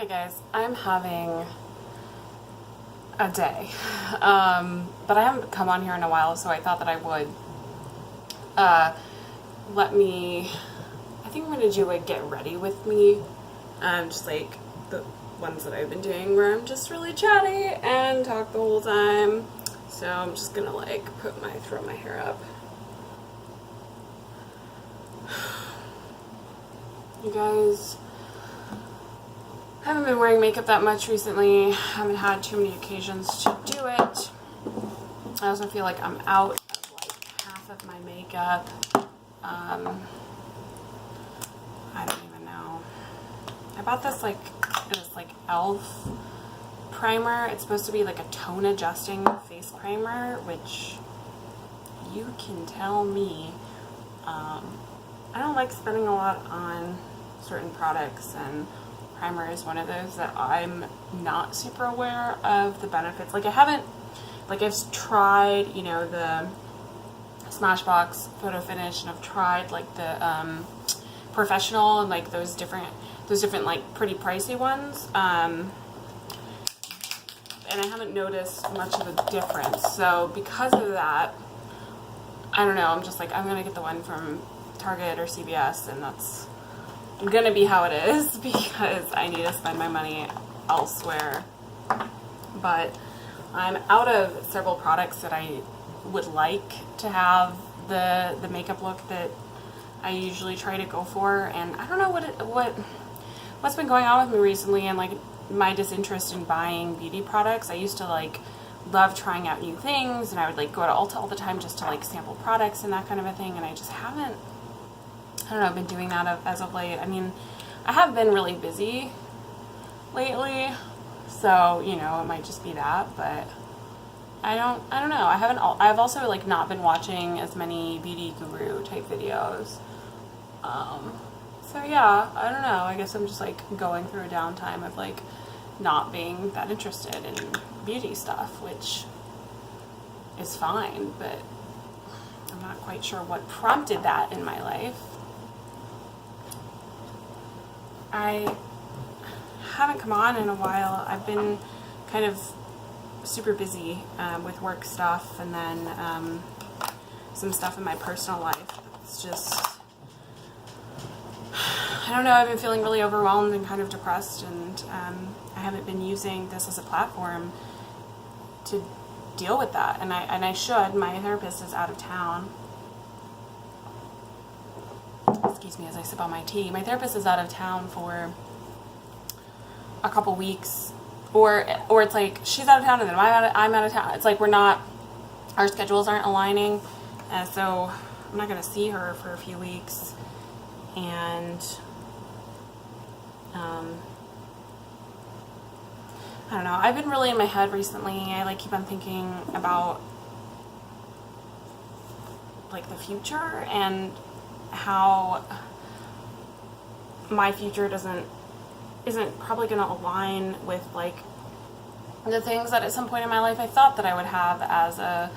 Hi guys, I'm having a day, but I haven't come on here in a while, so I thought that I would. I think I'm going to do a get ready with me, just like the ones that I've been doing where I'm just really chatty and talk the whole time. So I'm just going to like throw my hair up. You guys, I haven't been wearing makeup that much recently. I haven't had too many occasions to do it. I also feel like I'm out of like half of my makeup. I don't even know. I bought this like e.l.f. primer. It's supposed to be like a tone adjusting face primer, which you can tell me. I don't like spending a lot on certain products, and primer is one of those that I'm not super aware of the benefits. Like I've tried, you know, the Smashbox Photo Finish, and I've tried like the Professional and like those different like pretty pricey ones. And I haven't noticed much of a difference. So because of that, I don't know, I'm just like, I'm gonna get the one from Target or CVS, and that's gonna be how it is because I need to spend my money elsewhere. But I'm out of several products that I would like to have the makeup look that I usually try to go for, and I don't know what's been going on with me recently, and like my disinterest in buying beauty products. I used to like love trying out new things, and I would like go to Ulta all the time just to like sample products and that kind of a thing, and I just haven't, I don't know, been doing that as of late. I mean, I have been really busy lately, so, you know, it might just be that, but I don't know. I've also like not been watching as many beauty guru type videos. So yeah, I don't know. I guess I'm just like going through a downtime of like not being that interested in beauty stuff, which is fine, but I'm not quite sure what prompted that in my life. I haven't come on in a while. I've been kind of super busy with work stuff, and then some stuff in my personal life. It's just, I don't know, I've been feeling really overwhelmed and kind of depressed, and I haven't been using this as a platform to deal with that, and I should. My therapist is out of town. Excuse me as I sip on my tea. My therapist is out of town for a couple weeks, or it's like she's out of town and then I'm out of town. It's like our schedules aren't aligning, so I'm not going to see her for a few weeks, and I don't know. I've been really in my head recently. I like keep on thinking about like the future and how my future isn't probably going to align with like the things that at some point in my life I thought that I would have as a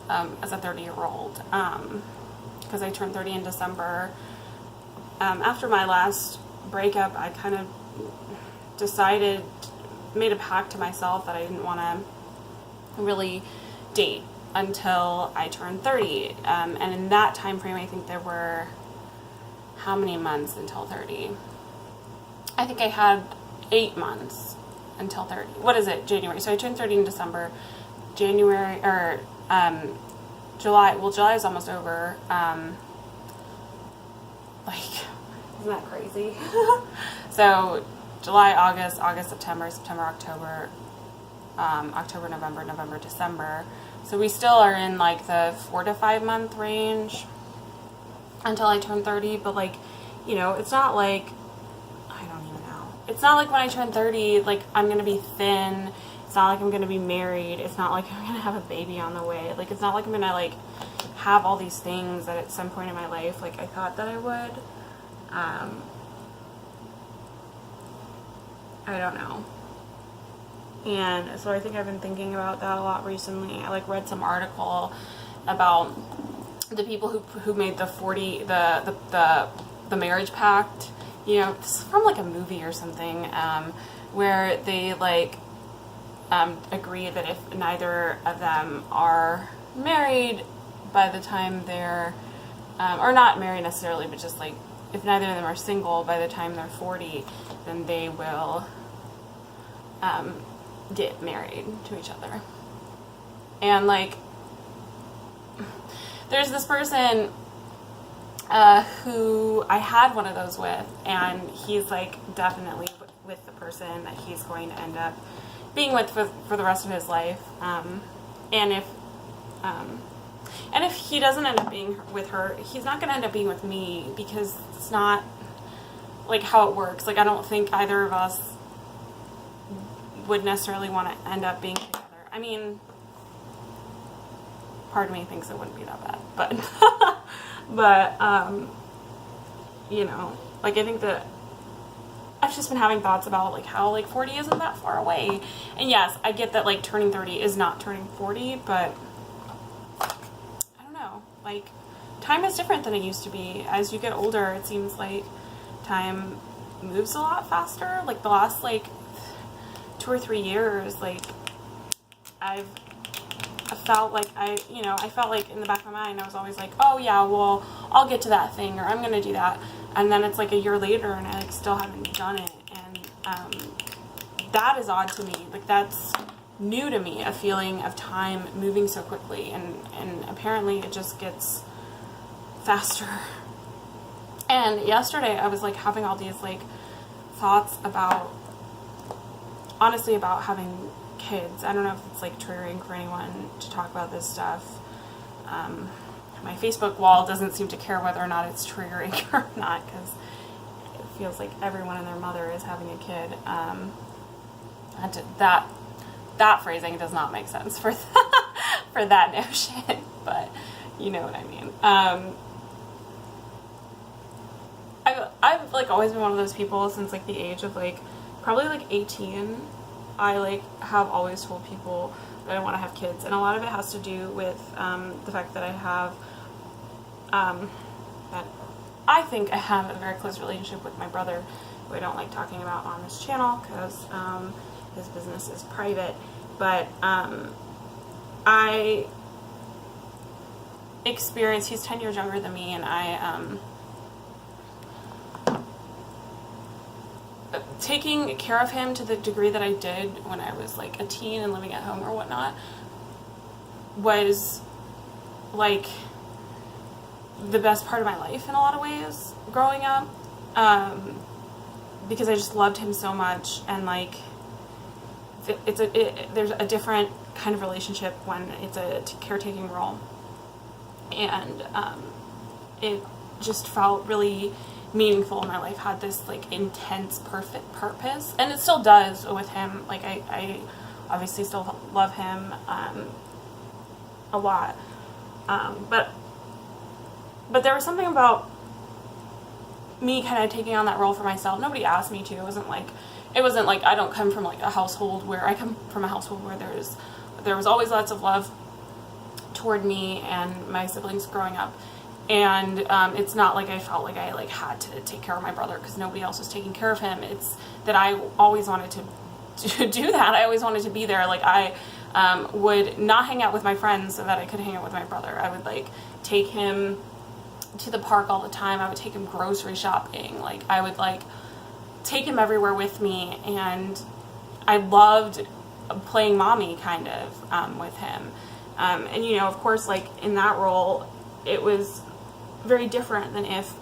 30-year-old, because I turned 30 in December. After my last breakup, I kind of made a pact to myself that I didn't want to really date until I turned 30, and in that time frame I think there were how many months until 30? I think I had 8 months until 30. What is it? January. So I turned 30 in December. January, or July. Well, July is almost over. Like, isn't that crazy? So July, August, September, October, October, November, December. So we still are in like the 4 to 5 month range until I turn 30. But like, you know, it's not like, I don't even know. It's not like when I turn 30, like I'm going to be thin. It's not like I'm going to be married. It's not like I'm going to have a baby on the way. Like, it's not like I'm going to like have all these things that at some point in my life, like I thought that I would. I don't know. And so I think I've been thinking about that a lot recently. I like read some article about the people who made the marriage pact you know, this is from like a movie or something, where they like agree that if neither of them are married by the time they're, or not married necessarily, but just like if neither of them are single by the time they're 40, then they will get married to each other. And like, there's this person who I had one of those with, and he's like definitely with the person that he's going to end up being with for the rest of his life. And if he doesn't end up being with her, he's not going to end up being with me, because it's not like how it works. Like, I don't think either of us would necessarily want to end up being together. I mean, part of me thinks it wouldn't be that bad, but you know, like, I think that I've just been having thoughts about like how like 40 isn't that far away. And yes, I get that like turning 30 is not turning 40, but I don't know, like, time is different than it used to be. As you get older, it seems like time moves a lot faster. Like the last like 2 or 3 years, like I felt like I felt like in the back of my mind I was always like, oh yeah, well, I'll get to that thing, or I'm gonna do that, and then it's like a year later and I like still haven't done it. And that is odd to me. Like, that's new to me, a feeling of time moving so quickly, and apparently it just gets faster. And yesterday I was like having all these like thoughts about, honestly, about having kids. I don't know if it's like triggering for anyone to talk about this stuff. My Facebook wall doesn't seem to care whether or not it's triggering or not, because it feels like everyone and their mother is having a kid. That phrasing does not make sense for for that notion, but you know what I mean. I've like always been one of those people since like the age of like probably like 18. I like have always told people that I want to have kids, and a lot of it has to do with the fact that I have that I think I have a very close relationship with my brother, who I don't like talking about on this channel because his business is private. But I experienced, he's 10 years younger than me, and I taking care of him to the degree that I did when I was like a teen and living at home or whatnot was like the best part of my life in a lot of ways growing up, because I just loved him so much. And like there's a different kind of relationship when it's a caretaking role, and it just felt really meaningful. My life had this like intense perfect purpose, and it still does with him. Like I obviously still love him a lot, but there was something about me kind of taking on that role for myself. Nobody asked me to. It wasn't like I don't come from like a household where I come from a household where there was always lots of love toward me and my siblings growing up. And it's not like I felt like I like had to take care of my brother because nobody else was taking care of him. It's that I always wanted to do that. I always wanted to be there. Like I would not hang out with my friends so that I could hang out with my brother. I would like take him to the park all the time. I would take him grocery shopping. Like I would like take him everywhere with me, and I loved playing mommy kind of with him. And you know, of course, like in that role, it was very different than if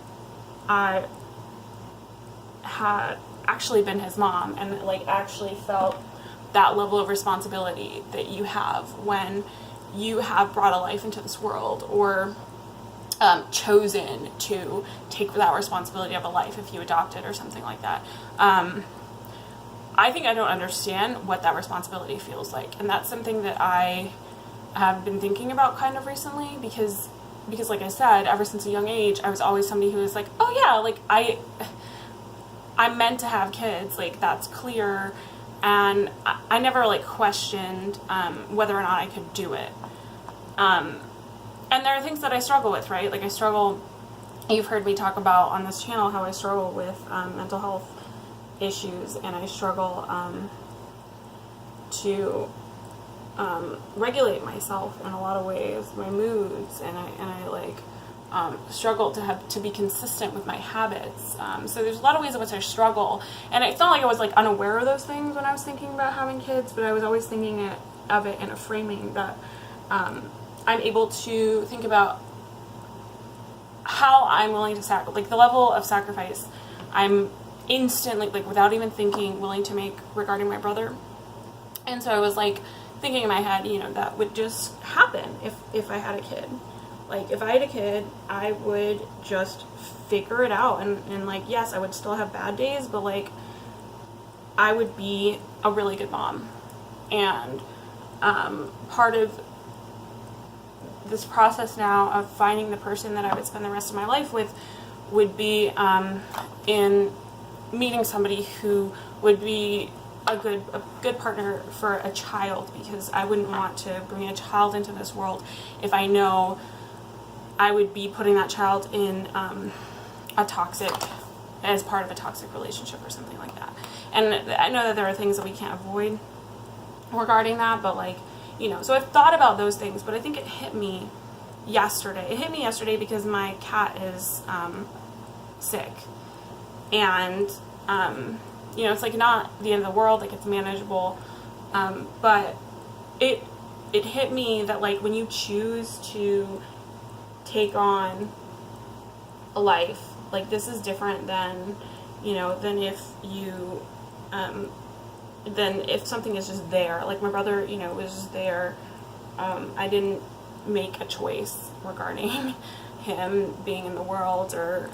I had actually been his mom and like actually felt that level of responsibility that you have when you have brought a life into this world, or chosen to take that responsibility of a life if you adopt it or something like that. I think I don't understand what that responsibility feels like, and that's something that I have been thinking about kind of recently, because like I said, ever since a young age, I was always somebody who was like, oh yeah, like I'm meant to have kids, like that's clear, and I never like questioned whether or not I could do it. And there are things that I struggle with, right? Like I struggle you've heard me talk about on this channel how I struggle with mental health issues, and I struggle to regulate myself in a lot of ways, my moods, and I like struggle to be consistent with my habits. So there's a lot of ways in which I struggle, and it's not like I was like unaware of those things when I was thinking about having kids, but I was always thinking of it in a framing that I'm able to think about how I'm willing to sacrifice, like the level of sacrifice I'm instantly, like without even thinking, willing to make regarding my brother. And so I was like thinking in my head, you know, that would just happen if I had a kid. Like if I had a kid, I would just figure it out, and like, yes, I would still have bad days, but like I would be a really good mom. And part of this process now of finding the person that I would spend the rest of my life with would be in meeting somebody who would be a good partner for a child, because I wouldn't want to bring a child into this world if I know I would be putting that child in as part of a toxic relationship or something like that. And I know that there are things that we can't avoid regarding that, but like, you know, so I've thought about those things, but I think it hit me yesterday. It hit me yesterday because my cat is sick, and you know, it's like not the end of the world, like it's manageable, but it hit me that like when you choose to take on a life, like this is different than, you know, than if you then if something is just there. Like my brother, you know, was just there. I didn't make a choice regarding him being in the world, or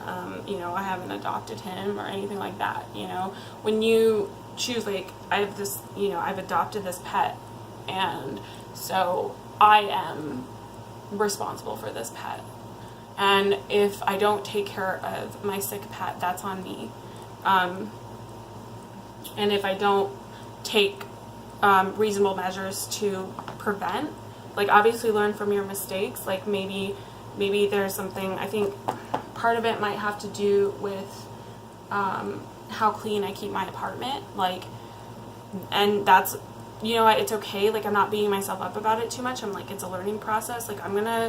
you know, I haven't adopted him or anything like that. You know, when you choose, like I have this, you know, I've adopted this pet, and so I am responsible for this pet, and if I don't take care of my sick pet, that's on me. And if I don't take reasonable measures to prevent, like obviously learn from your mistakes, like maybe there's something, I think part of it might have to do with how clean I keep my apartment, like, and that's, you know, it's okay, like I'm not beating myself up about it too much. I'm like, it's a learning process, like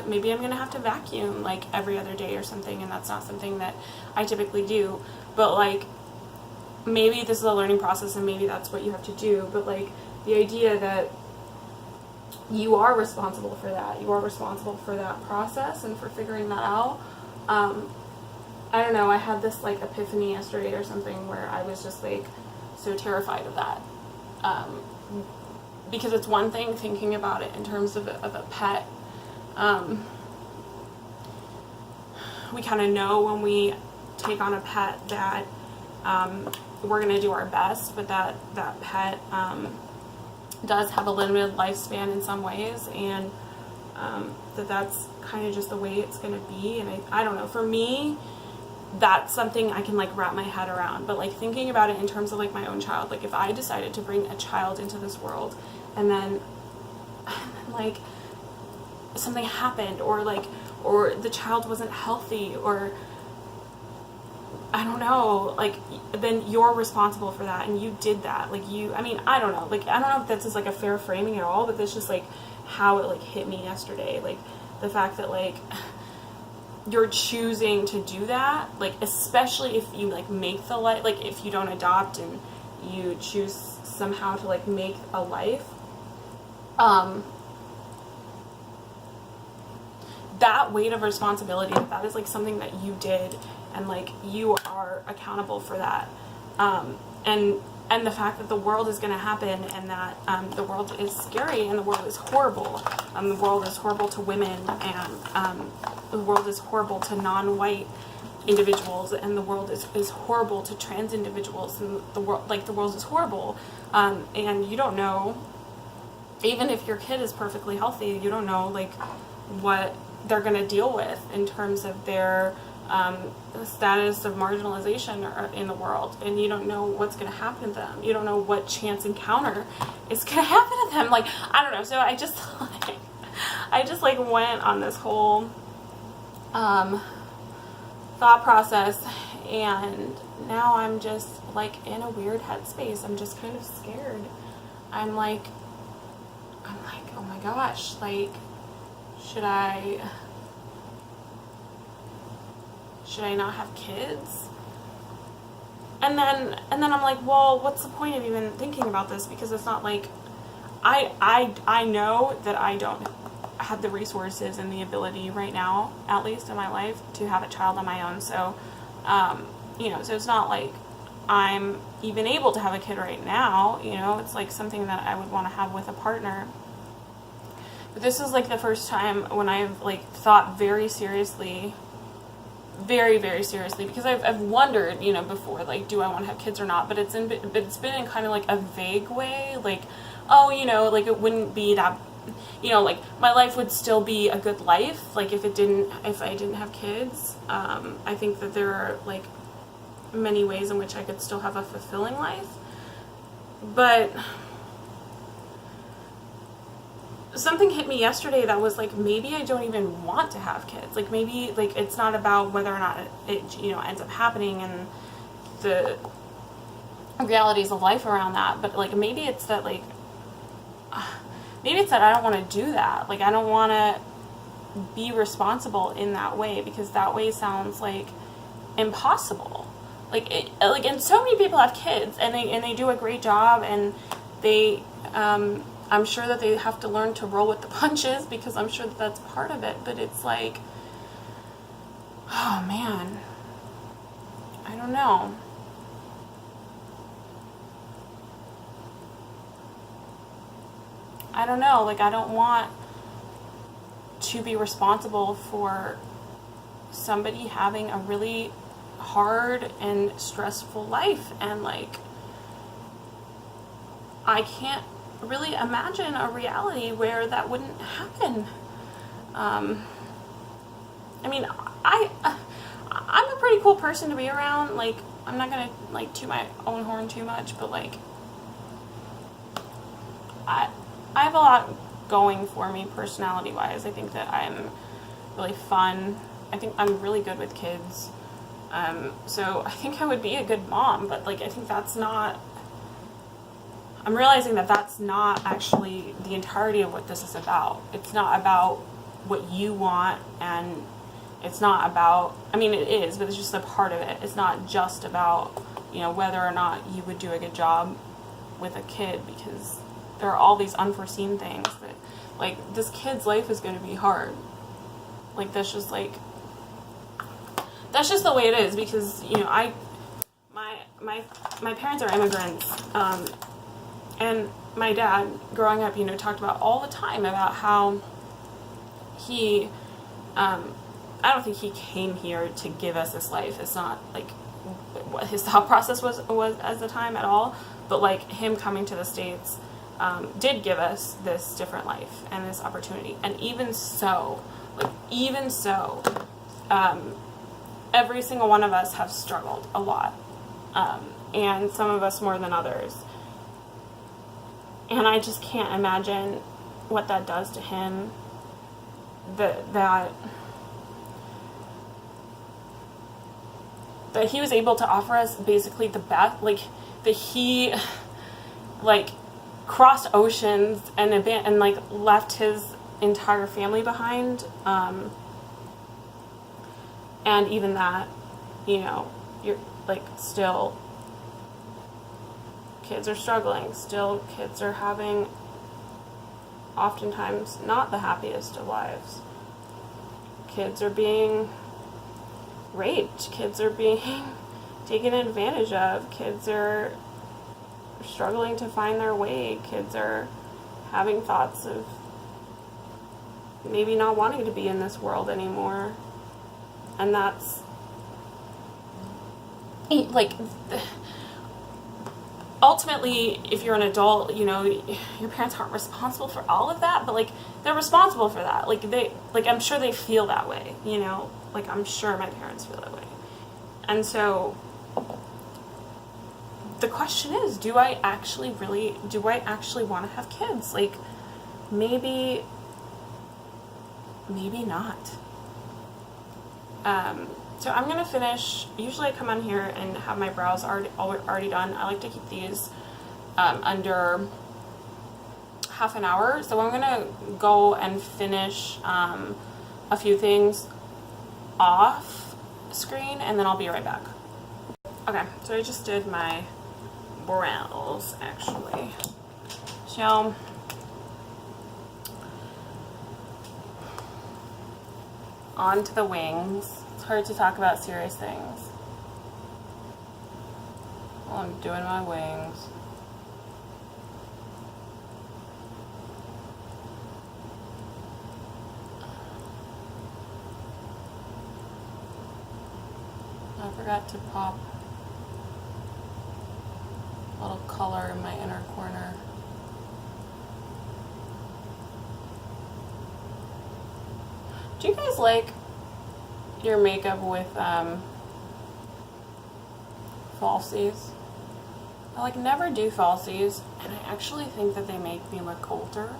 maybe I'm gonna have to vacuum like every other day or something, and that's not something that I typically do, but like maybe this is a learning process and maybe that's what you have to do. But like the idea that you are responsible for that, you are responsible for that process and for figuring that out. I don't know, I had this like epiphany yesterday or something where I was just like so terrified of that, because it's one thing thinking about it in terms of a pet. We kind of know when we take on a pet that we're going to do our best, but that pet does have a limited lifespan in some ways, and that's kind of just the way it's going to be. And I don't know, for me, that's something I can like wrap my head around. But like thinking about it in terms of like my own child, like if I decided to bring a child into this world and then like something happened, or the child wasn't healthy, or I don't know, like, then you're responsible for that, and you did that, like, I mean, I don't know, like, I don't know if this is, like, a fair framing at all, but that's just, like, how it, like, hit me yesterday, like, the fact that, like, you're choosing to do that, like, especially if you, like, make the life, like, if you don't adopt and you choose somehow to, like, make a life, that weight of responsibility, that is, like, something that you did, and like you are accountable for that, and the fact that the world is going to happen, and that the world is scary, and the world is horrible, the world is horrible to women, and the world is horrible to non-white individuals, and the world is horrible to trans individuals, and the world is horrible, and you don't know, even if your kid is perfectly healthy, you don't know like what they're going to deal with in terms of their status of marginalization in the world, and you don't know what's going to happen to them. You don't know what chance encounter is going to happen to them. Like, I don't know. So I just went on this whole thought process, and now I'm just like in a weird headspace. I'm just kind of scared. I'm like, oh my gosh, like, should I not have kids? And then I'm like, well, what's the point of even thinking about this? Because it's not like, I know that I don't have the resources and the ability right now, at least in my life, to have a child on my own. So, you know, so it's not like I'm even able to have a kid right now, you know, it's like something that I would want to have with a partner. But this is like the first time when I've like thought very seriously, very, very seriously, because I've wondered, you know, before, like, do I want to have kids or not? But it's been in kind of like a vague way, like, oh, you know, like it wouldn't be that, you know, like my life would still be a good life, like if I didn't have kids. I think that there are like many ways in which I could still have a fulfilling life, but something hit me yesterday that was like, maybe I don't even want to have kids. Like maybe like it's not about whether or not it you know ends up happening and the realities of life around that, but like maybe it's that like I don't want to do that. Like I don't want to be responsible in that way, because that way sounds like impossible. Like and so many people have kids and they do a great job, and they I'm sure that they have to learn to roll with the punches, because I'm sure that that's part of it. But it's like, oh man, I don't know. Like I don't want to be responsible for somebody having a really hard and stressful life, and like I can't really imagine a reality where that wouldn't happen. I mean, I'm a pretty cool person to be around. Like I'm not gonna like toot my own horn too much, but like I have a lot going for me personality wise. I think that I'm really fun. I think I'm really good with kids. So I think I would be a good mom, but like I think that's not, I'm realizing that that's not actually the entirety of what this is about. It's not about what you want, and it's not about, I mean it is, but it's just a part of it. It's not just about, you know, whether or not you would do a good job with a kid, because there are all these unforeseen things that, like, this kid's life is going to be hard. Like, that's just the way it is, because, you know, my parents are immigrants, and my dad, growing up, you know, talked about all the time about how he, I don't think he came here to give us this life. It's not, like, what his thought process was at the time at all, but, like, him coming to the States did give us this different life and this opportunity. And even so, every single one of us have struggled a lot, and some of us more than others. And I just can't imagine what that does to him, that he was able to offer us basically the best, like, that he, like, crossed oceans and like left his entire family behind, and even that, you know, you're like, still kids are struggling, still kids are having oftentimes not the happiest of lives. Kids are being raped, kids are being taken advantage of, kids are struggling to find their way, kids are having thoughts of maybe not wanting to be in this world anymore. And that's like, ultimately, if you're an adult, you know, your parents aren't responsible for all of that, but like, they're responsible for that. Like, I'm sure they feel that way, you know, like, I'm sure my parents feel that way. And so the question is, do I actually want to have kids? Like, maybe not. So I'm gonna finish, usually I come on here and have my brows already done. I like to keep these under half an hour. So I'm gonna go and finish a few things off screen, and then I'll be right back. Okay, so I just did my brows actually. So on to the wings. It's hard to talk about serious things while I'm doing my wings. I forgot to pop a little color in my inner corner. Do you guys like your makeup with falsies? I like never do falsies, and I actually think that they make me look older.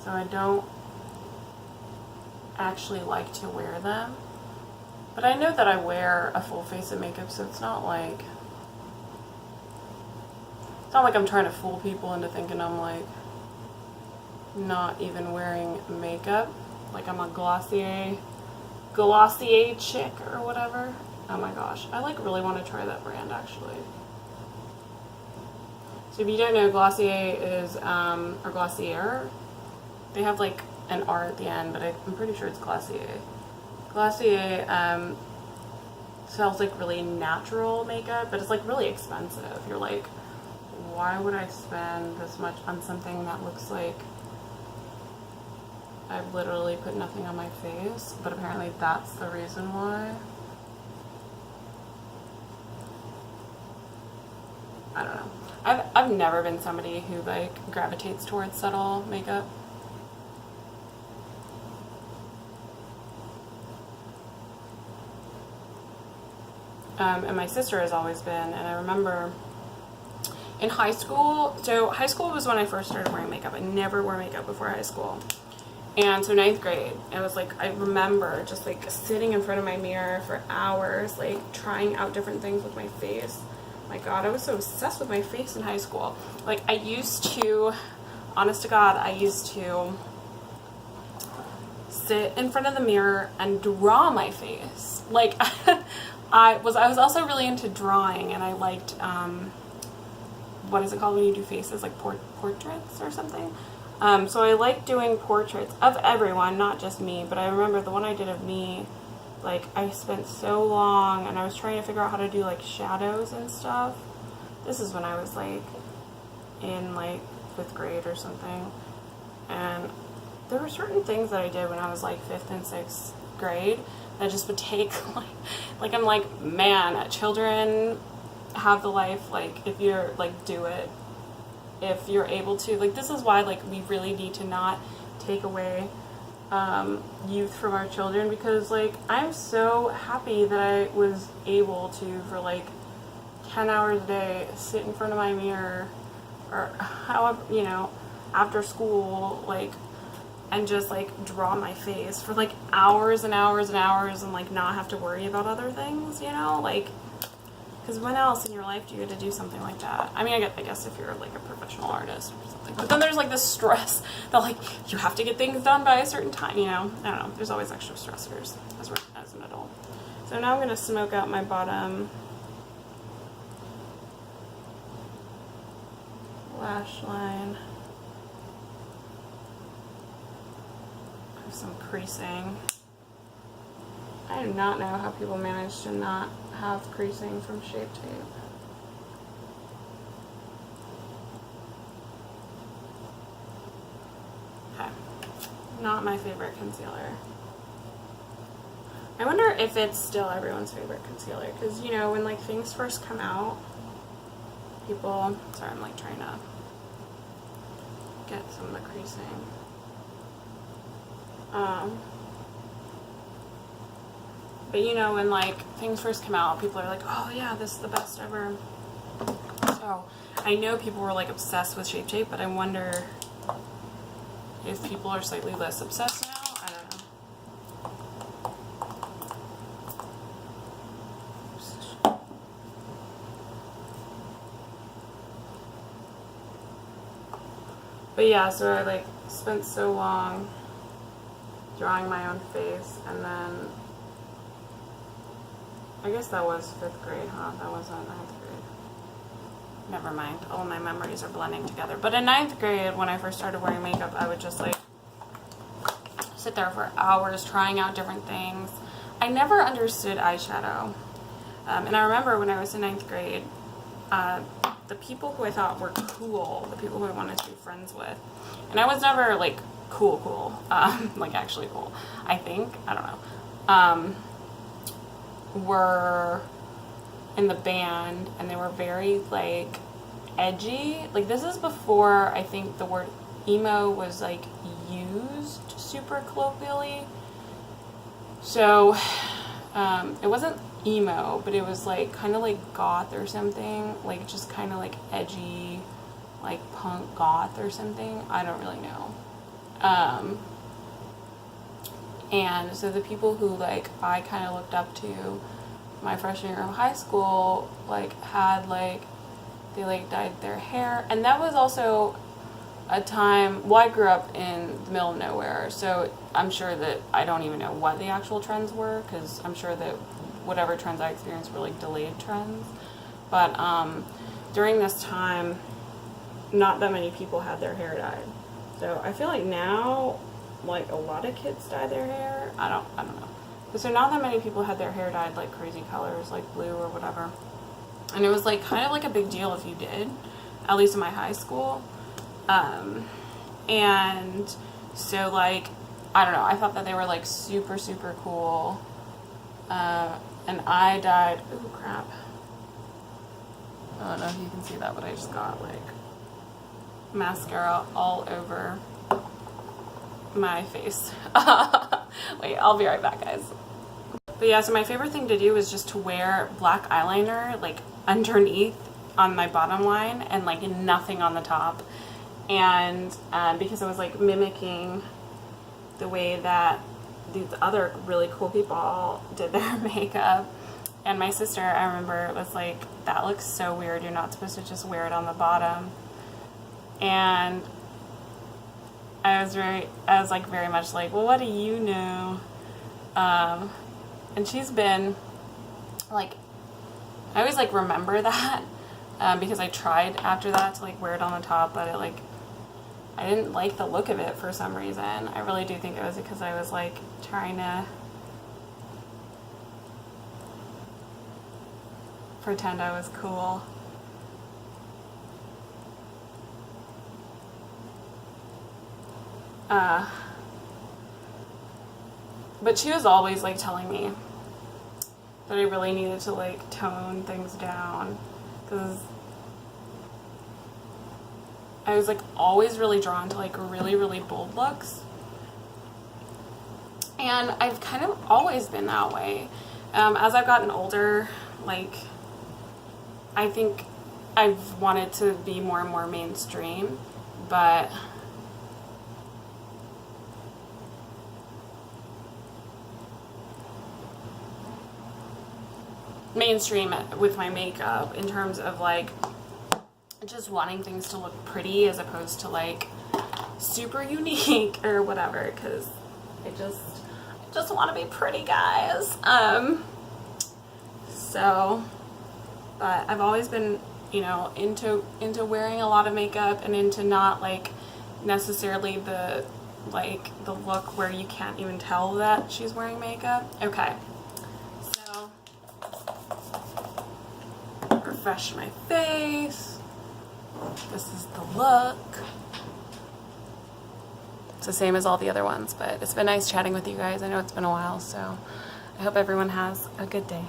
So I don't actually like to wear them. But I know that I wear a full face of makeup, so it's not like I'm trying to fool people into thinking I'm like not even wearing makeup. Like I'm a Glossier chick or whatever. Oh my gosh, I like really want to try that brand actually. So if you don't know, Glossier is or Glossier, they have like an R at the end, but I'm pretty sure it's Glossier. Glossier sells like really natural makeup, but it's like really expensive. You're like, why would I spend this much on something that looks like I've literally put nothing on my face? But apparently that's the reason why. I don't know. I've never been somebody who like gravitates towards subtle makeup. And my sister has always been, and I remember in high school, so high school was when I first started wearing makeup. I never wore makeup before high school. And so 9th grade, I was like, I remember just like sitting in front of my mirror for hours, like trying out different things with my face. My God, I was so obsessed with my face in high school. Like I used to, honest to God, I used to sit in front of the mirror and draw my face. Like I was also really into drawing, and I liked, what is it called when you do faces, like portraits or something? So I liked doing portraits of everyone, not just me, but I remember the one I did of me, like I spent so long, and I was trying to figure out how to do like shadows and stuff. This is when I was like in like 5th grade or something, and there were certain things that I did when I was like 5th and 6th grade that just would take like I'm like, man, children have the life, like if you're like, do it if you're able to. Like this is why like we really need to not take away youth from our children, because like I'm so happy that I was able to for like 10 hours a day sit in front of my mirror, or however, you know, after school, like, and just like draw my face for like hours and hours and hours, and like not have to worry about other things, you know, like, because when else in your life do you get to do something like that? I mean, I guess if you're like a professional artist or something, but then there's like this stress that like you have to get things done by a certain time, you know. I don't know, there's always extra stressors as an adult. So now I'm going to smoke out my bottom lash line. Some creasing. I do not know how people manage to not have creasing from Shape Tape. Okay, not my favorite concealer. I wonder if it's still everyone's favorite concealer, because you know when like things first come out, people, sorry, I'm like trying to get some of the creasing. But you know, when like things first come out, people are like, oh yeah, this is the best ever. So I know people were like obsessed with Shape Tape, but I wonder if people are slightly less obsessed now. I don't know. But yeah, so I like spent so long drawing my own face, and then I guess that was 5th grade, huh? That wasn't 9th grade. Never mind, all my memories are blending together. But in 9th grade, when I first started wearing makeup, I would just like sit there for hours trying out different things. I never understood eyeshadow. And I remember when I was in 9th grade, the people who I thought were cool, the people who I wanted to be friends with, and I was never like cool, like actually cool, I think, I don't know, were in the band, and they were very like edgy. Like, this is before I think the word emo was like used super colloquially. So it wasn't emo, but it was like kind of like goth or something, like just kind of like edgy, like punk goth or something. I don't really know. And so the people who like I kind of looked up to my freshman year of high school, like had like, they like dyed their hair, and that was also a time, well, I grew up in the middle of nowhere, so I'm sure that I don't even know what the actual trends were, because I'm sure that whatever trends I experienced were like delayed trends. But during this time, not that many people had their hair dyed. So I feel like now, like, a lot of kids dye their hair. I don't know. But so not that many people had their hair dyed like crazy colors, like blue or whatever. And it was like kind of like a big deal if you did, at least in my high school. And so like, I don't know, I thought that they were like super, super cool. And I dyed, ooh crap. I don't know if you can see that, but I just got like mascara all over my face. Wait, I'll be right back, guys. But yeah, so my favorite thing to do is just to wear black eyeliner like underneath on my bottom line and like nothing on the top. And because I was like mimicking the way that these other really cool people did their makeup. And my sister, I remember, was like, that looks so weird, you're not supposed to just wear it on the bottom. And I was like very much like, well, what do you know? And she's been like, I always like remember that because I tried after that to like wear it on the top, but it like, I didn't like the look of it for some reason. I really do think it was because I was like trying to pretend I was cool. But she was always like telling me that I really needed to like tone things down, because I was like always really drawn to like really, really bold looks. And I've kind of always been that way. As I've gotten older, like, I think I've wanted to be more and more mainstream, but mainstream with my makeup in terms of like just wanting things to look pretty as opposed to like super unique or whatever, because I just want to be pretty, guys. So, but I've always been, you know, into wearing a lot of makeup and into not like necessarily the look where you can't even tell that she's wearing makeup. Okay, so refresh my face. This is the look. It's the same as all the other ones, but it's been nice chatting with you guys. I know it's been a while, so I hope everyone has a good day.